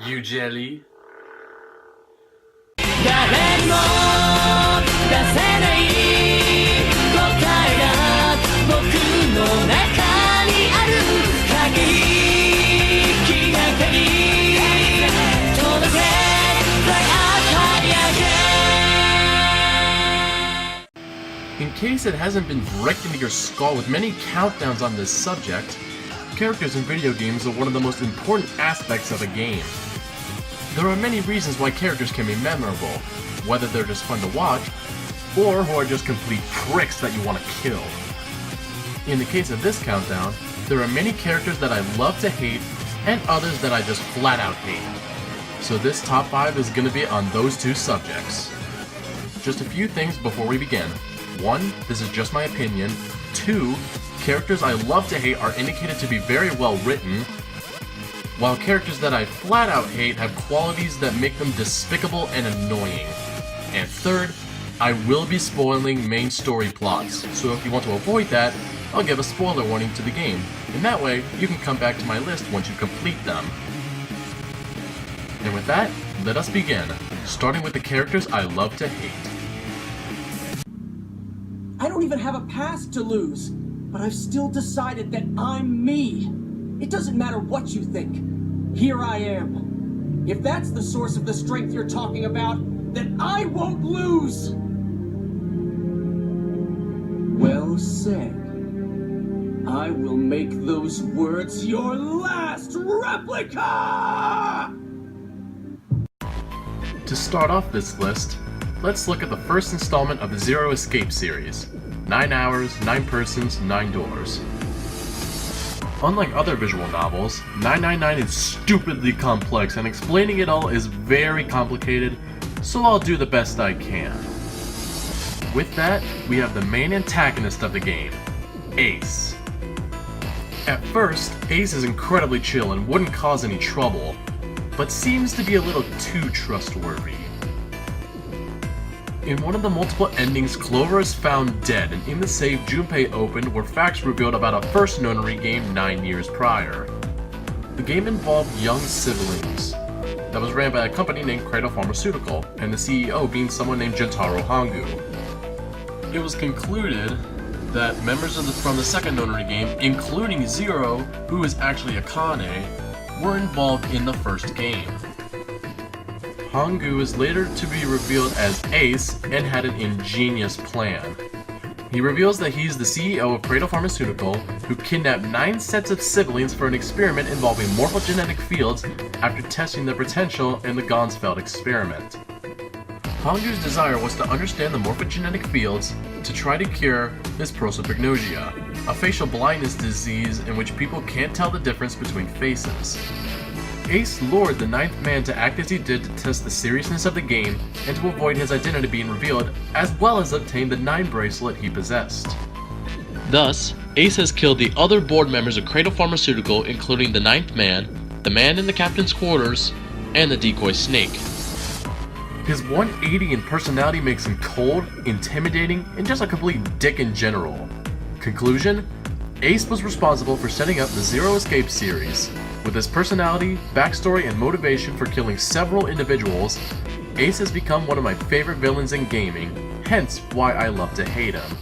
You jelly? 誰にも出せない答えが僕の中にある鍵気がかり届け Fly up high again. In case it hasn't been wrecked into your skull with many countdowns on this subject, characters in video games are one of the most important aspects of a game. There are many reasons why characters can be memorable, whether they're just fun to watch, or who are just complete pricks that you want to kill. In the case of this countdown, there are many characters that I love to hate, and others that I just flat out hate. So this top 5 is going to be on those two subjects. Just a few things before we begin. 1. This is just my opinion. 2. Characters I love to hate are indicated to be very well written, while characters that I flat out hate have qualities that make them despicable and annoying. And 3rd, I will be spoiling main story plots, so if you want to avoid that, I'll give a spoiler warning to the game, and that way you can come back to my list once you complete them. And with that, let us begin, starting with the characters I love to hate. I don't even have a past to lose, but I've still decided that I'm me. It doesn't matter what you think. Here I am. If that's the source of the strength you're talking about, then I won't lose! Well said. I will make those words your last replica! To start off this list, let's look at the first installment of the Zero Escape series. 9 hours, 9 persons, 9 doors. Unlike other visual novels, 999 is stupidly complex and explaining it all is very complicated, so I'll do the best I can. With that, we have the main antagonist of the game, Ace. At first, Ace is incredibly chill and wouldn't cause any trouble, but seems to be a little too trustworthy. In one of the multiple endings, Clover is found dead, and in the save Junpei opened were facts revealed about a first nonary game 9 years prior. The game involved young siblings that was ran by a company named Cradle Pharmaceutical, and the CEO being someone named Jentaro Hangu. It was concluded that members from the second nonary game, including Zero, who is actually Akane, were involved in the first game. Hangu is later to be revealed as Ace and had an ingenious plan. He reveals that he's the CEO of Cradle Pharmaceutical, who kidnapped 9 sets of siblings for an experiment involving morphogenetic fields after testing their potential in the Gonsfeld experiment. Hangu's desire was to understand the morphogenetic fields to try to cure his prosopagnosia, a facial blindness disease in which people can't tell the difference between faces. Ace lured the 9th man to act as he did to test the seriousness of the game and to avoid his identity being revealed, as well as obtain the 9 bracelet he possessed. Thus, Ace has killed the other board members of Cradle Pharmaceutical, including the 9th man, the man in the captain's quarters, and the decoy snake. His 180 in personality makes him cold, intimidating, and just a complete dick in general. Conclusion? Ace was responsible for setting up the Zero Escape series. With his personality, backstory, and motivation for killing several individuals, Ace has become one of my favorite villains in gaming, hence why I love to hate him.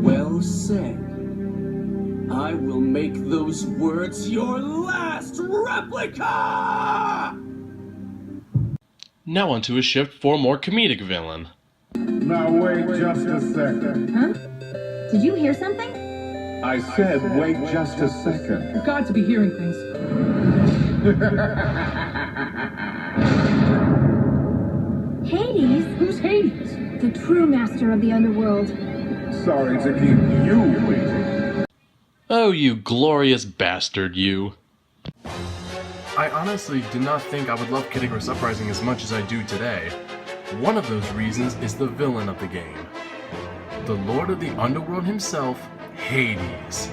Well said. I will make those words your last replica! Now onto a shift for a more comedic villain. Now wait just a second. Huh? Did you hear something? I said wait just a second. You've got to be hearing things. Hades? Who's Hades? The true master of the underworld. Sorry to keep you waiting. Oh, you glorious bastard, you. I honestly did not think I would love Kid Icarus Uprising as much as I do today. One of those reasons is the villain of the game. The Lord of the Underworld himself, Hades.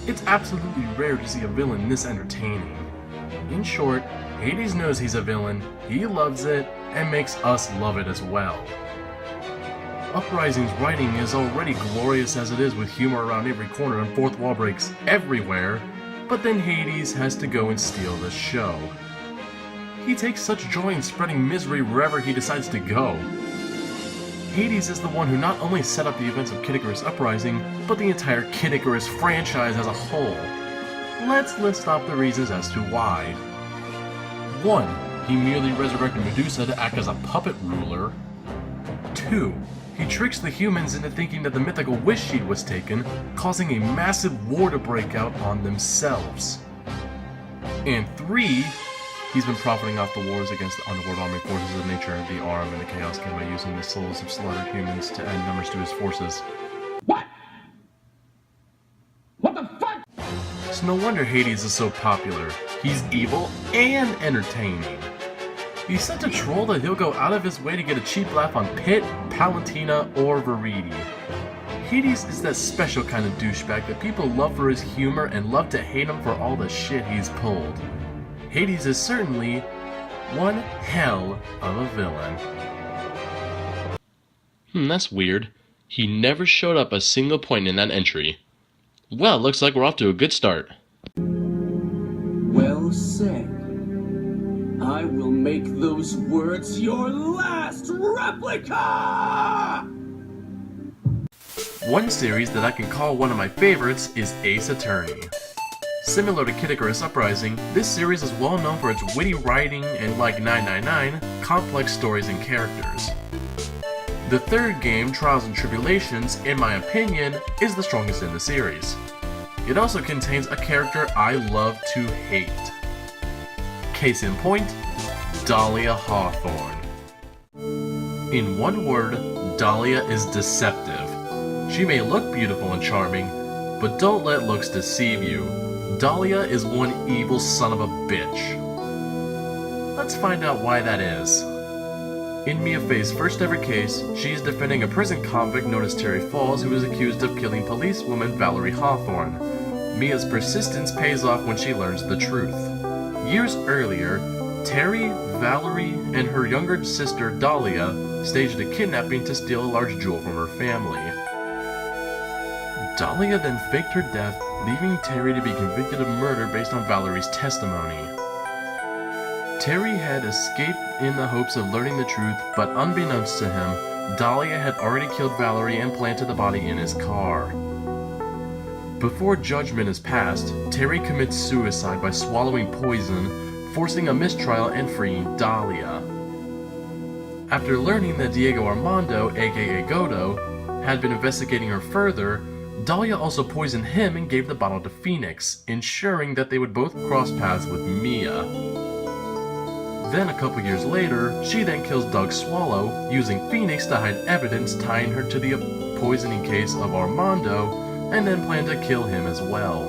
It's absolutely rare to see a villain this entertaining. In short, Hades knows he's a villain, he loves it, and makes us love it as well. Uprising's writing is already glorious as it is, with humor around every corner and fourth wall breaks everywhere. but then Hades has to go and steal the show. He takes such joy in spreading misery wherever he decides to go. Hades is the one who not only set up the events of Kid Icarus Uprising, but the entire Kid Icarus franchise as a whole. Let's list off the reasons as to why. 1. He merely resurrected Medusa to act as a puppet ruler. 2. He tricks the humans into thinking that the mythical wish sheet was taken, causing a massive war to break out on themselves. And 3. He's been profiting off the wars against the underworld army forces of nature, the Arm, and the Chaos King by using the souls of slaughtered humans to add numbers to his forces. What? What the fuck? So no wonder Hades is so popular. He's evil and entertaining. He's such a troll that he'll go out of his way to get a cheap laugh on Pit, Palantina, or Viridi. Hades is that special kind of douchebag that people love for his humor and love to hate him for all the shit he's pulled. Hades is certainly one hell of a villain. That's weird. He never showed up a single point in that entry. Well, looks like we're off to a good start. Well said. I will make those words your last replica! One series that I can call one of my favorites is Ace Attorney. Similar to Kid Icarus Uprising, this series is well known for its witty writing and, like 999, complex stories and characters. The third game, Trials and Tribulations, in my opinion, is the strongest in the series. It also contains a character I love to hate. Case in point, Dahlia Hawthorne. In one word, Dahlia is deceptive. She may look beautiful and charming, but don't let looks deceive you. Dahlia is one evil son of a bitch. Let's find out why that is. In Mia Fey's first ever case, she is defending a prison convict known as Terry Falls who is accused of killing policewoman Valerie Hawthorne. Mia's persistence pays off when she learns the truth. Years earlier, Terry, Valerie, and her younger sister Dahlia staged a kidnapping to steal a large jewel from her family. Dahlia then faked her death, leaving Terry to be convicted of murder based on Valerie's testimony. Terry had escaped in the hopes of learning the truth, but unbeknownst to him, Dahlia had already killed Valerie and planted the body in his car. Before judgment is passed, Terry commits suicide by swallowing poison, forcing a mistrial and freeing Dahlia. After learning that Diego Armando, aka Godo, had been investigating her further, Dahlia also poisoned him and gave the bottle to Phoenix, ensuring that they would both cross paths with Mia. Then a couple years later, she then kills Doug Swallow, using Phoenix to hide evidence tying her to the poisoning case of Armando, and then planned to kill him as well.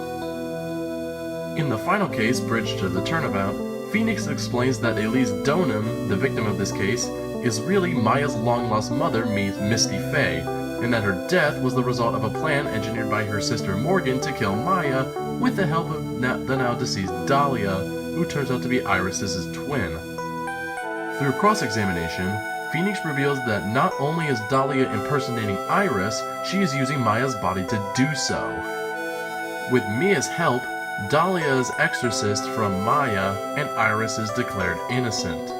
In the final case, Bridge to the Turnabout, Phoenix explains that Elise Donham, the victim of this case, is really Maya's long-lost mother, Misty Fey, and that her death was the result of a plan engineered by her sister Morgan to kill Maya with the help of the now-deceased Dahlia, who turns out to be Iris's twin. Through cross-examination, Phoenix reveals that not only is Dahlia impersonating Iris, she is using Maya's body to do so. With Mia's help, Dahlia is exorcised from Maya, and Iris is declared innocent.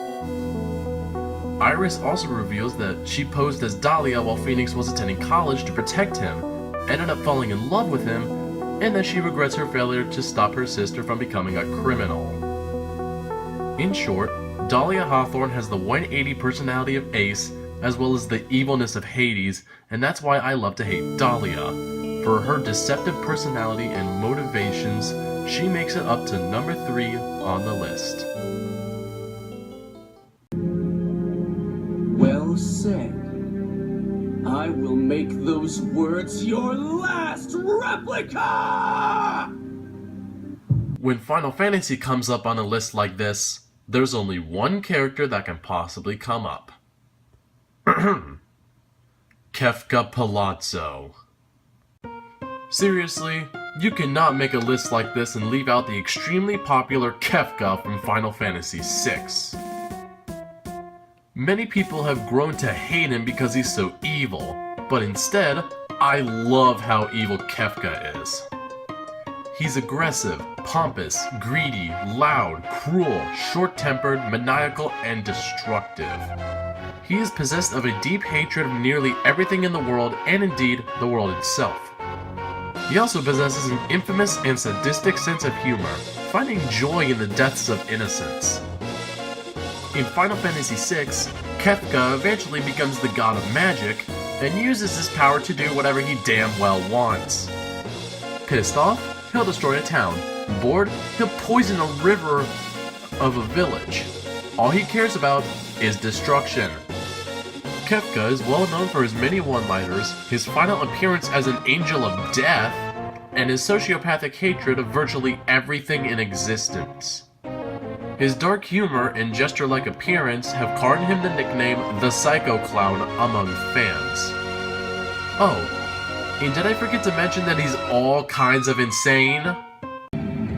Iris also reveals that she posed as Dahlia while Phoenix was attending college to protect him, ended up falling in love with him, and that she regrets her failure to stop her sister from becoming a criminal. In short, Dahlia Hawthorne has the 180 personality of Ace, as well as the evilness of Hades, and that's why I love to hate Dahlia. For her deceptive personality and motivations, she makes it up to number 3 on the list. Well said. I will make those words your last replica! When Final Fantasy comes up on a list like this, there's only one character that can possibly come up. Kefka Palazzo. Seriously, you cannot make a list like this and leave out the extremely popular Kefka from Final Fantasy VI. Many people have grown to hate him because he's so evil, but instead, I love how evil Kefka is. He's aggressive, pompous, greedy, loud, cruel, short-tempered, maniacal, and destructive. He is possessed of a deep hatred of nearly everything in the world and indeed the world itself. He also possesses an infamous and sadistic sense of humor, finding joy in the deaths of innocents. In Final Fantasy VI, Kefka eventually becomes the god of magic and uses his power to do whatever he damn well wants. Pissed off, he'll destroy a town. Bored, he'll poison a river of a village. All he cares about is destruction. Kefka is well known for his many one-liners, his final appearance as an angel of death, and his sociopathic hatred of virtually everything in existence. His dark humor and jester-like appearance have earned him the nickname the Psycho Clown among fans. Oh, and did I forget to mention that he's all kinds of insane?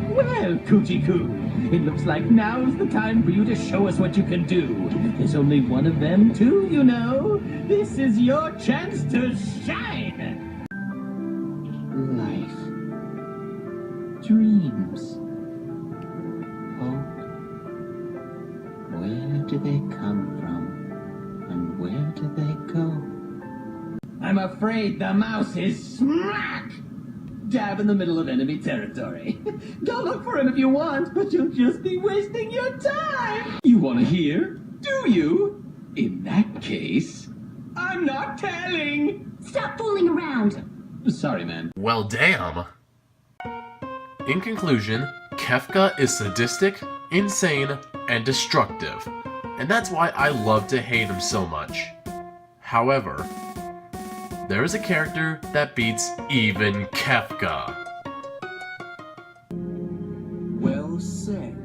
Well, Coochie Coo, it looks like now's the time for you to show us what you can do. There's only one of them, too, you know. This is your chance to shine. Life. Dreams. Hope. Where do they come from? And where do they go? I'm afraid the mouse is smack dab in the middle of enemy territory. Go look for him if you want, but you'll just be wasting your time. You want to hear? Do you? In that case, I'm not telling. Stop fooling around. Sorry, man. Well, damn. In conclusion, Kefka is sadistic, insane, and destructive, and that's why I love to hate him so much. However, there is a character that beats even Kefka. Well said.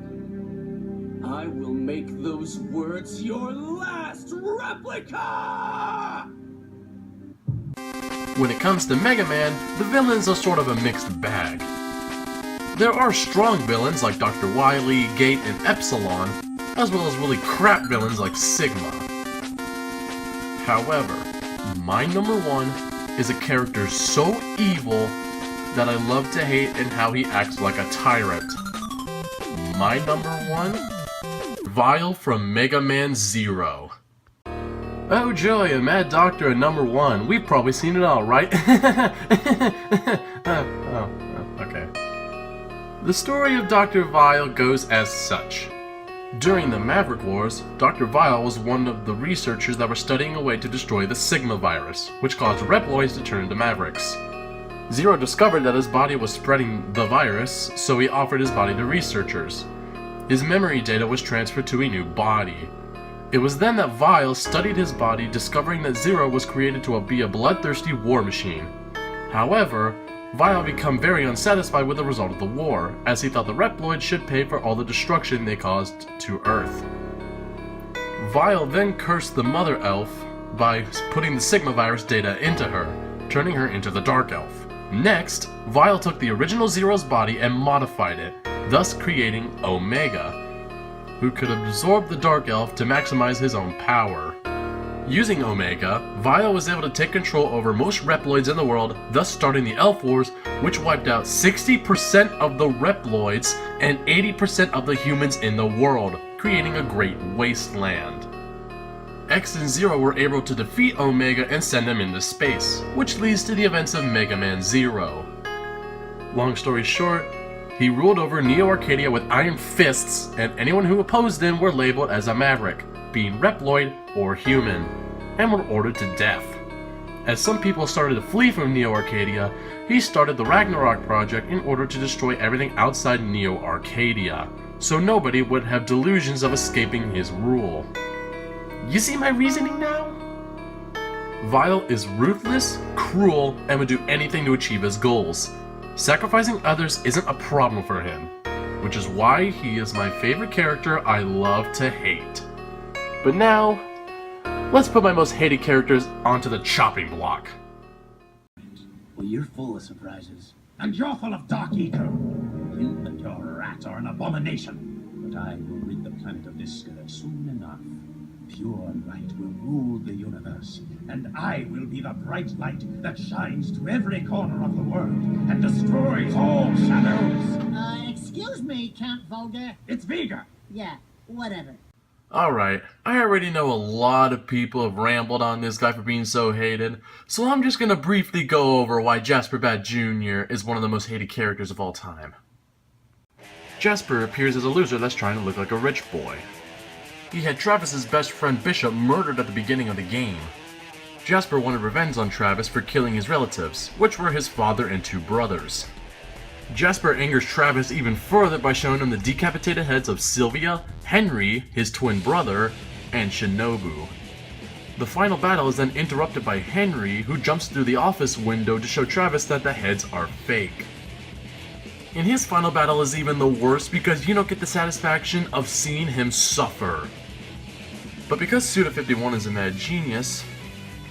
I will make those words your last replica! When it comes to Mega Man, the villains are sort of a mixed bag. There are strong villains like Dr. Wily, Gate, and Epsilon, as well as really crap villains like Sigma. However, my number one is a character so evil that I love to hate and how he acts like a tyrant. My number one? Vile from Mega Man Zero. Oh joy, a Mad Doctor at number one. We've probably seen it all, right? Okay. The story of Dr. Vile goes as such. During the Maverick Wars, Dr. Vile was one of the researchers that were studying a way to destroy the Sigma virus, which caused Reploids to turn into Mavericks. Zero discovered that his body was spreading the virus, so he offered his body to researchers. His memory data was transferred to a new body. It was then that Vile studied his body, discovering that Zero was created to be a bloodthirsty war machine. However, Vile became very unsatisfied with the result of the war, as he thought the Reploids should pay for all the destruction they caused to Earth. Vile then cursed the Mother Elf by putting the Sigma virus data into her, turning her into the Dark Elf. Next, Vile took the original Zero's body and modified it, thus creating Omega, who could absorb the Dark Elf to maximize his own power. Using Omega, Vile was able to take control over most Reploids in the world, thus starting the Elf Wars, which wiped out 60% of the Reploids and 80% of the humans in the world, creating a great wasteland. X and Zero were able to defeat Omega and send him into space, which leads to the events of Mega Man Zero. Long story short, he ruled over Neo Arcadia with iron fists, and anyone who opposed him were labeled as a Maverick, being Reploid or human, and were ordered to death. As some people started to flee from Neo Arcadia, he started the Ragnarok Project in order to destroy everything outside Neo Arcadia, so nobody would have delusions of escaping his rule. You see my reasoning now? Vile is ruthless, cruel, and would do anything to achieve his goals. Sacrificing others isn't a problem for him, which is why he is my favorite character I love to hate. But now, let's put my most hated characters onto the chopping block. Well, you're full of surprises. And you're full of dark ego. You and your rat are an abomination. But I will rid the planet of this scourge soon enough. pure light will rule the universe, and I will be the bright light that shines to every corner of the world and destroys all shadows. Excuse me, Count Vulgar. It's Vega. Yeah, whatever. Alright, I already know a lot of people have rambled on this guy for being so hated, so I'm just gonna briefly go over why Jasper Bat Jr. is one of the most hated characters of all time. Jasper appears as a loser that's trying to look like a rich boy. He had Travis's best friend Bishop murdered at the beginning of the game. Jasper wanted revenge on Travis for killing his relatives, which were his father and two brothers. Jasper angers Travis even further by showing him the decapitated heads of Sylvia, Henry, his twin brother, and Shinobu. The final battle is then interrupted by Henry, who jumps through the office window to show Travis that the heads are fake. And his final battle is even the worst because you don't get the satisfaction of seeing him suffer. But because Suda51 is a mad genius,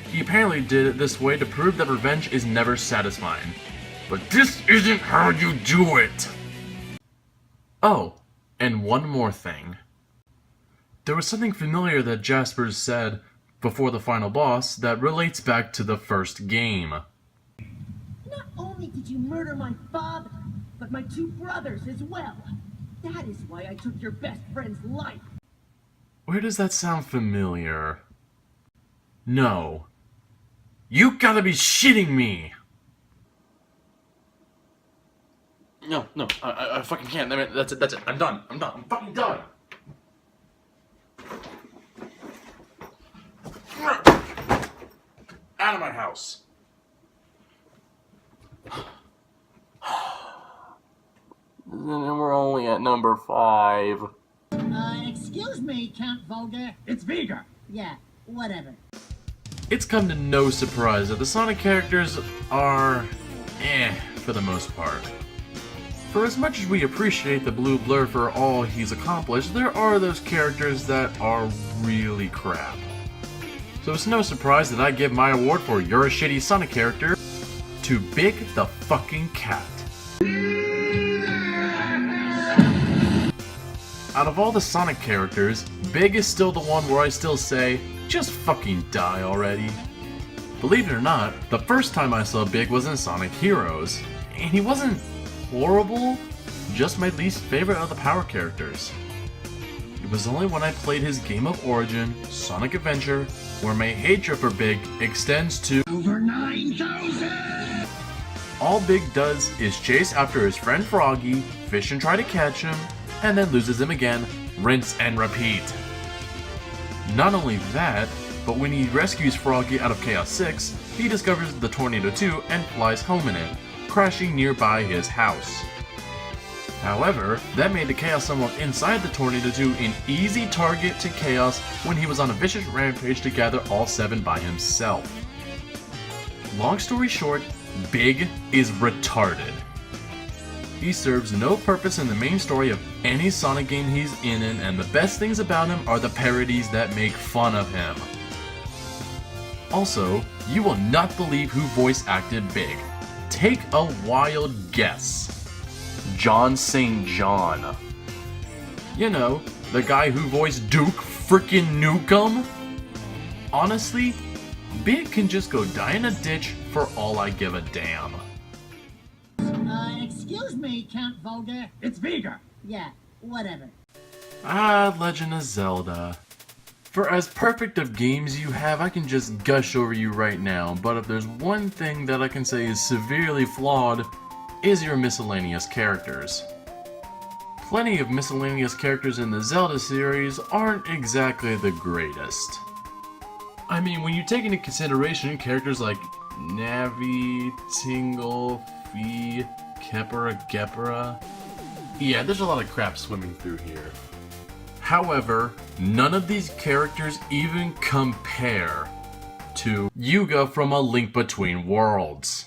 he apparently did it this way to prove that revenge is never satisfying. But this isn't how you do it! Oh, and one more thing. There was something familiar that Jasper said before the final boss that relates back to the first game. Not only did you murder my father, but my two brothers as well. That is why I took your best friend's life. Where does that sound familiar? No. You gotta be shitting me! No, I fucking can't. That's it. I'm done. I'm fucking done. Out of my house. And we're only at number 5. Excuse me, Count Vulgar. It's Vega. Yeah, whatever. It's come to no surprise that the Sonic characters are for the most part. For as much as we appreciate the Blue Blur for all he's accomplished, there are those characters that are really crap. So it's no surprise that I give my award for You're a Shitty Sonic Character to Big the fucking Cat. Out of all the Sonic characters, Big is still the one where I still say, just fucking die already. Believe it or not, the first time I saw Big was in Sonic Heroes, and he wasn't horrible, just my least favorite of the power characters. It was only when I played his game of origin, Sonic Adventure, where my hatred for Big extends to Over 9,000! All Big does is chase after his friend Froggy, fish and try to catch him, and then loses him again, rinse and repeat. Not only that, but when he rescues Froggy out of Chaos 6, he discovers the Tornado 2 and flies home in it, crashing nearby his house. However, that made the Chaos Emerald inside the Tornado 2 an easy target to Chaos when he was on a vicious rampage to gather all 7 by himself. Long story short, Big is retarded. He serves no purpose in the main story of any Sonic game he's in, and the best things about him are the parodies that make fun of him. Also, you will not believe who voice acted Big. Take a wild guess. John St. John. You know, the guy who voiced Duke frickin' Nukem? Honestly, Big can just go die in a ditch for all I give a damn. Excuse me, Count Vulgar. It's Vega. Yeah, whatever. Legend of Zelda. For as perfect of games you have, I can just gush over you right now, but if there's one thing that I can say is severely flawed, is your miscellaneous characters. Plenty of miscellaneous characters in the Zelda series aren't exactly the greatest. I mean, when you take into consideration characters like Navi, Tingle, Fee, Kepera, Gepera, yeah, there's a lot of crap swimming through here. However, none of these characters even compare to Yuga from A Link Between Worlds.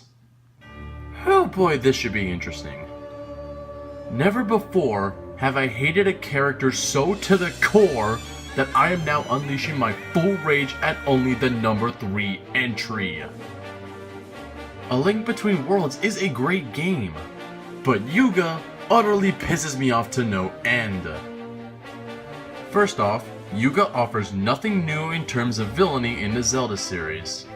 Oh boy, this should be interesting. Never before have I hated a character so to the core that I am now unleashing my full rage at only the number 3 entry. A Link Between Worlds is a great game, but Yuga utterly pisses me off to no end. First off, Yuga offers nothing new in terms of villainy in the Zelda series.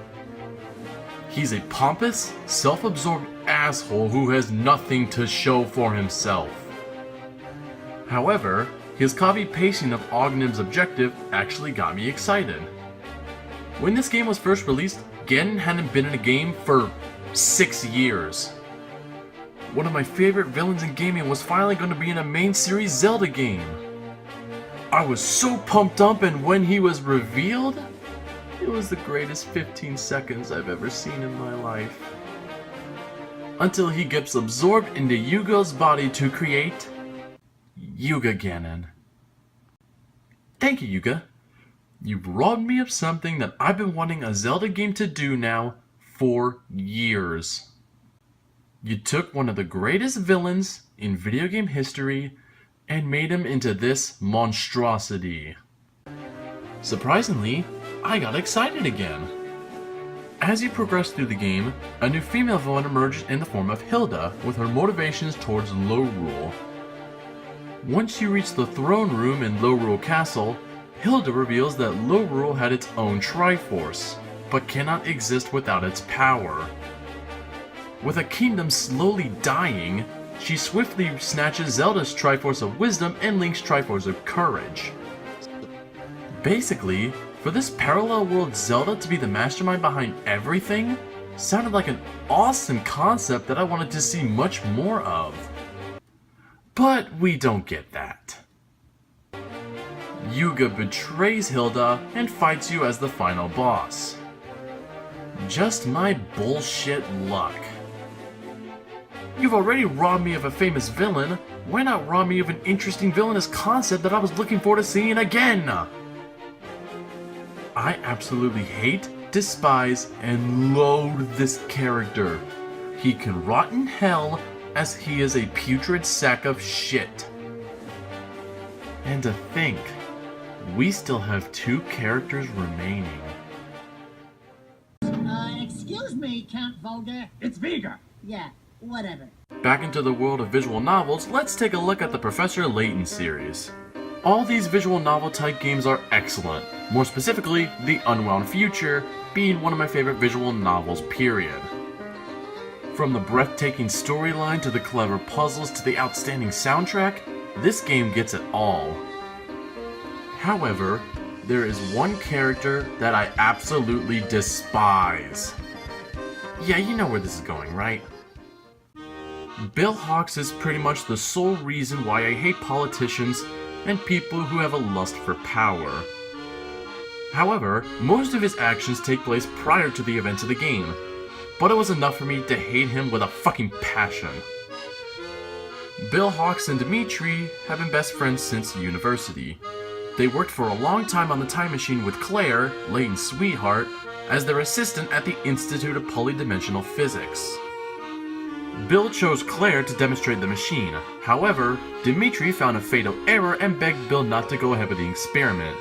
He's a pompous, self-absorbed asshole who has nothing to show for himself. However, his copy-pasting of Ognim's objective actually got me excited. When this game was first released, Ganon hadn't been in a game for 6 years. One of my favorite villains in gaming was finally going to be in a main series Zelda game. I was so pumped up, and when he was revealed, it was the greatest 15 seconds I've ever seen in my life. Until he gets absorbed into Yuga's body to create Yuga Ganon. Thank you, Yuga. You've robbed me of something that I've been wanting a Zelda game to do now for years. You took one of the greatest villains in video game history and made him into this monstrosity. Surprisingly, I got excited again. As you progress through the game, a new female villain emerges in the form of Hilda with her motivations towards Lorule. Once you reach the throne room in Lorule Castle, Hilda reveals that Lorule had its own Triforce, but cannot exist without its power. With a kingdom slowly dying, she swiftly snatches Zelda's Triforce of Wisdom and Link's Triforce of Courage. Basically, for this parallel world Zelda to be the mastermind behind everything sounded like an awesome concept that I wanted to see much more of. But we don't get that. Yuga betrays Hilda and fights you as the final boss. Just my bullshit luck. You've already robbed me of a famous villain, why not rob me of an interesting villainous concept that I was looking forward to seeing again? I absolutely hate, despise, and loathe this character. He can rot in hell as he is a putrid sack of shit. And to think, we still have 2 characters remaining. Excuse me, Count Volga. It's Vega! Yeah, whatever. Back into the world of visual novels, let's take a look at the Professor Layton series. All these visual novel type games are excellent, more specifically, The Unwound Future being one of my favorite visual novels, period. From the breathtaking storyline to the clever puzzles to the outstanding soundtrack, this game gets it all. However, there is one character that I absolutely despise. Yeah, you know where this is going, right? Bill Hawks is pretty much the sole reason why I hate politicians and people who have a lust for power. However, most of his actions take place prior to the events of the game, but it was enough for me to hate him with a fucking passion. Bill Hawks and Dimitri have been best friends since university. They worked for a long time on the time machine with Claire, Layton's sweetheart, as their assistant at the Institute of Polydimensional Physics. Bill chose Claire to demonstrate the machine. However, Dimitri found a fatal error and begged Bill not to go ahead with the experiment.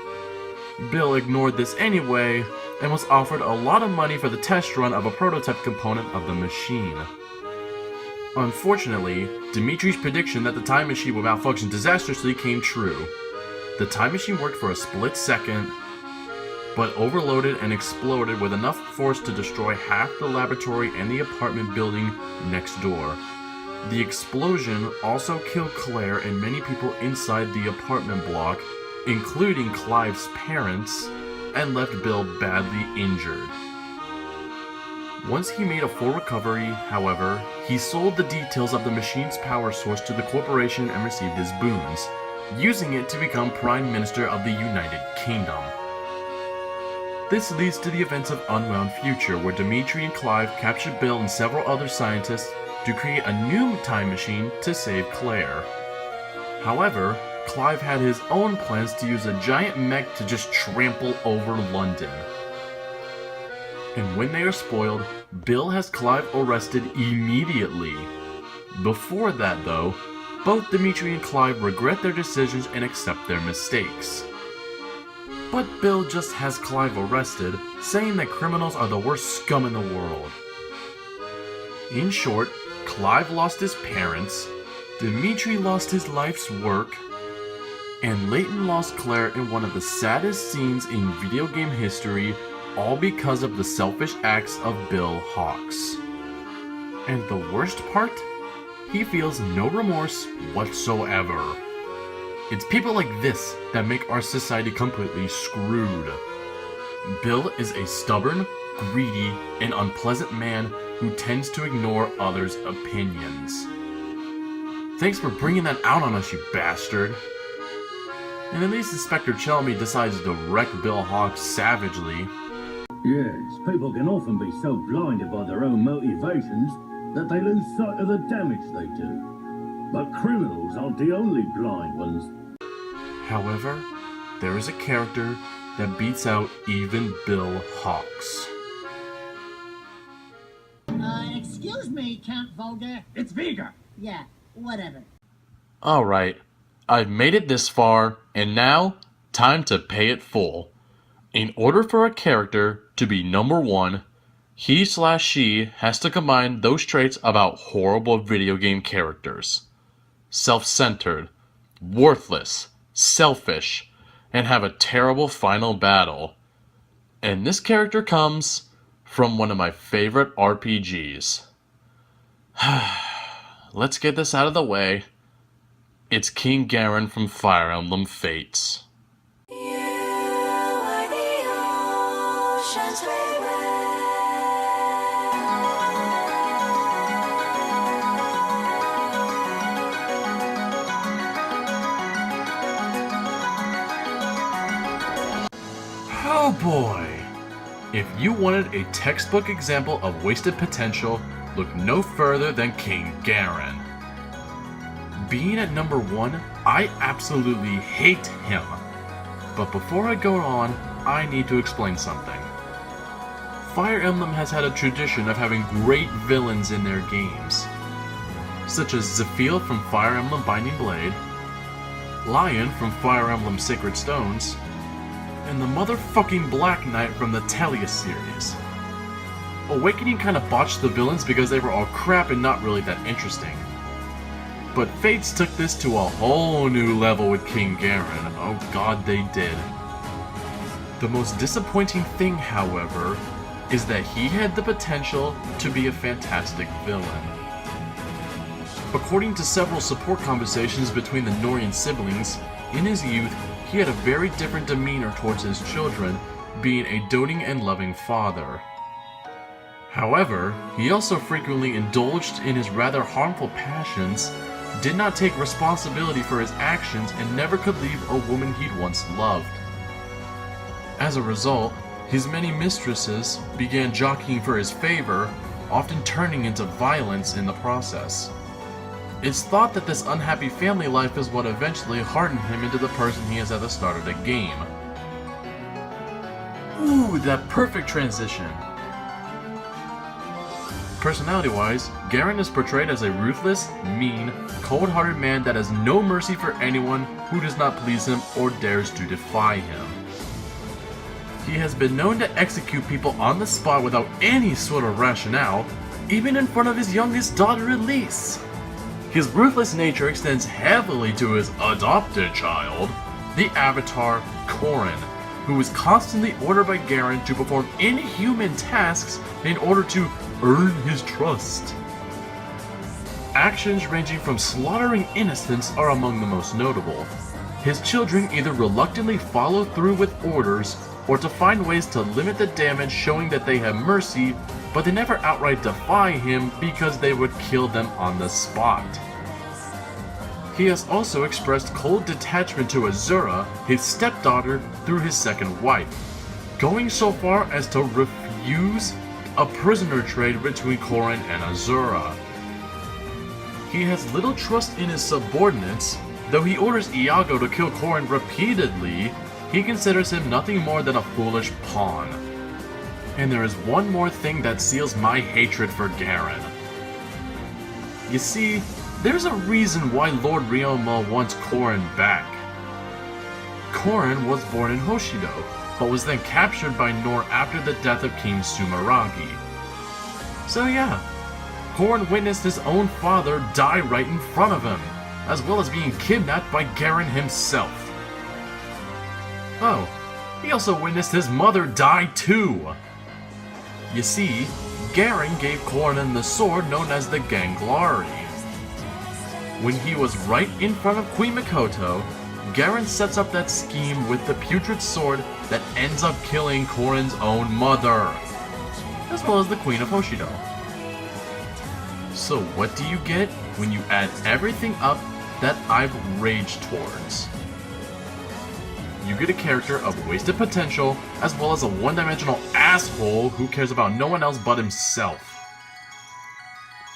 Bill ignored this anyway, and was offered a lot of money for the test run of a prototype component of the machine. Unfortunately, Dimitri's prediction that the time machine would malfunction disastrously came true. The time machine worked for a split second, but overloaded and exploded with enough force to destroy half the laboratory and the apartment building next door. The explosion also killed Claire and many people inside the apartment block, including Clive's parents, and left Bill badly injured. Once he made a full recovery, however, he sold the details of the machine's power source to the corporation and received his boons, using it to become Prime Minister of the United Kingdom. This leads to the events of Unwound Future, where Dimitri and Clive capture Bill and several other scientists to create a new time machine to save Claire. However, Clive had his own plans to use a giant mech to just trample over London. And when they are spoiled, Bill has Clive arrested immediately. Before that though, both Dimitri and Clive regret their decisions and accept their mistakes. But Bill just has Clive arrested, saying that criminals are the worst scum in the world. In short, Clive lost his parents, Dimitri lost his life's work, And Layton lost Claire in one of the saddest scenes in video game history, all because of the selfish acts of Bill Hawks. And the worst part? He feels no remorse whatsoever. It's people like this that make our society completely screwed. Bill is a stubborn, greedy, and unpleasant man who tends to ignore others' opinions. Thanks for bringing that out on us, you bastard. And at least Inspector Chelmy decides to wreck Bill Hawks savagely. Yes, people can often be so blinded by their own motivations that they lose sight of the damage they do. But criminals aren't the only blind ones. However, there is a character that beats out even Bill Hawks. Excuse me, Count Volga. It's Vega! Yeah, whatever. Alright, I've made it this far, and now, time to pay it full. In order for a character to be number one, he/she has to combine those traits about horrible video game characters. Self-centered, worthless, selfish, and have a terrible final battle. And this character comes from one of my favorite RPGs. Let's get this out of the way. It's King Garen from Fire Emblem Fates. Oh boy! If you wanted a textbook example of wasted potential, look no further than King Garen. Being at number one, I absolutely hate him. But before I go on, I need to explain something. Fire Emblem has had a tradition of having great villains in their games, such as Zephyl from Fire Emblem Binding Blade, Lion from Fire Emblem Sacred Stones, and the motherfucking Black Knight from the Talia series. Awakening kind of botched the villains because they were all crap and not really that interesting. But Fates took this to a whole new level with King Garen. Oh god, they did. The most disappointing thing, however, is that he had the potential to be a fantastic villain. According to several support conversations between the Norian siblings, in his youth, he had a very different demeanor towards his children, being a doting and loving father. However, he also frequently indulged in his rather harmful passions, did not take responsibility for his actions, and never could leave a woman he'd once loved. As a result, his many mistresses began jockeying for his favor, often turning into violence in the process. It's thought that this unhappy family life is what eventually hardened him into the person he is at the start of the game. Ooh, that perfect transition! Personality-wise, Garen is portrayed as a ruthless, mean, cold-hearted man that has no mercy for anyone who does not please him or dares to defy him. He has been known to execute people on the spot without any sort of rationale, even in front of his youngest daughter Elise. His ruthless nature extends heavily to his adopted child, the Avatar Corrin, who is constantly ordered by Garen to perform inhuman tasks in order to earn his trust. Actions ranging from slaughtering innocents are among the most notable. His children either reluctantly follow through with orders or to find ways to limit the damage, showing that they have mercy, but they never outright defy him because they would kill them on the spot. He has also expressed cold detachment to Azura, his stepdaughter, through his second wife, going so far as to refuse a prisoner trade between Corrin and Azura. He has little trust in his subordinates. Though he orders Iago to kill Corrin repeatedly, he considers him nothing more than a foolish pawn. And there is one more thing that seals my hatred for Garen. You see, there's a reason why Lord Ryoma wants Corrin back. Corrin was born in Hoshido, but was then captured by Nor after the death of King Sumeragi. So yeah, Corrin witnessed his own father die right in front of him, as well as being kidnapped by Garen himself. Oh, he also witnessed his mother die too! You see, Garen gave Corrin the sword known as the Ganglari. When he was right in front of Queen Mikoto, Garen sets up that scheme with the putrid sword that ends up killing Corrin's own mother, as well as the Queen of Hoshido. So what do you get when you add everything up that I've raged towards? You get a character of wasted potential, as well as a one-dimensional asshole who cares about no one else but himself.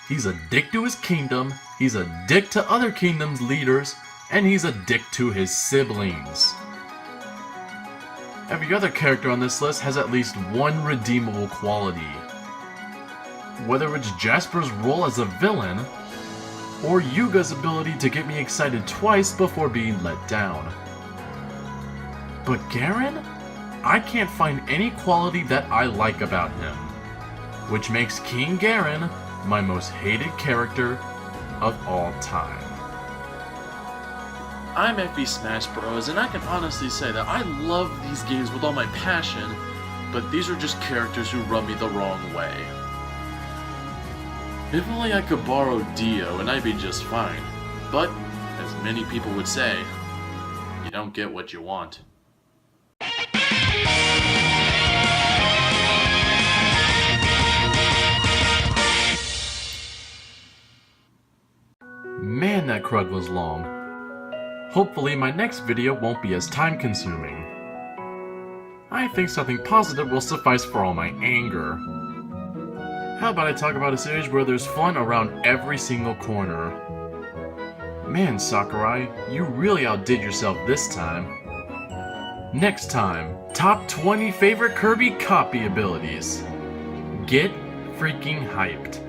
He's a dick to his kingdom, he's a dick to other kingdoms' leaders, and he's a dick to his siblings. Every other character on this list has at least one redeemable quality. Whether it's Jasper's role as a villain, or Yuga's ability to get me excited twice before being let down. But Garen? I can't find any quality that I like about him, which makes King Garen my most hated character of all time. I'm FB Smash Bros, and I can honestly say that I love these games with all my passion, but these are just characters who rub me the wrong way. If only I could borrow Dio and I'd be just fine, but, as many people would say, you don't get what you want. Man, that crud was long. Hopefully my next video won't be as time-consuming. I think something positive will suffice for all my anger. How about I talk about a series where there's fun around every single corner? Man, Sakurai, you really outdid yourself this time. Next time, top 20 favorite Kirby copy abilities. Get freaking hyped.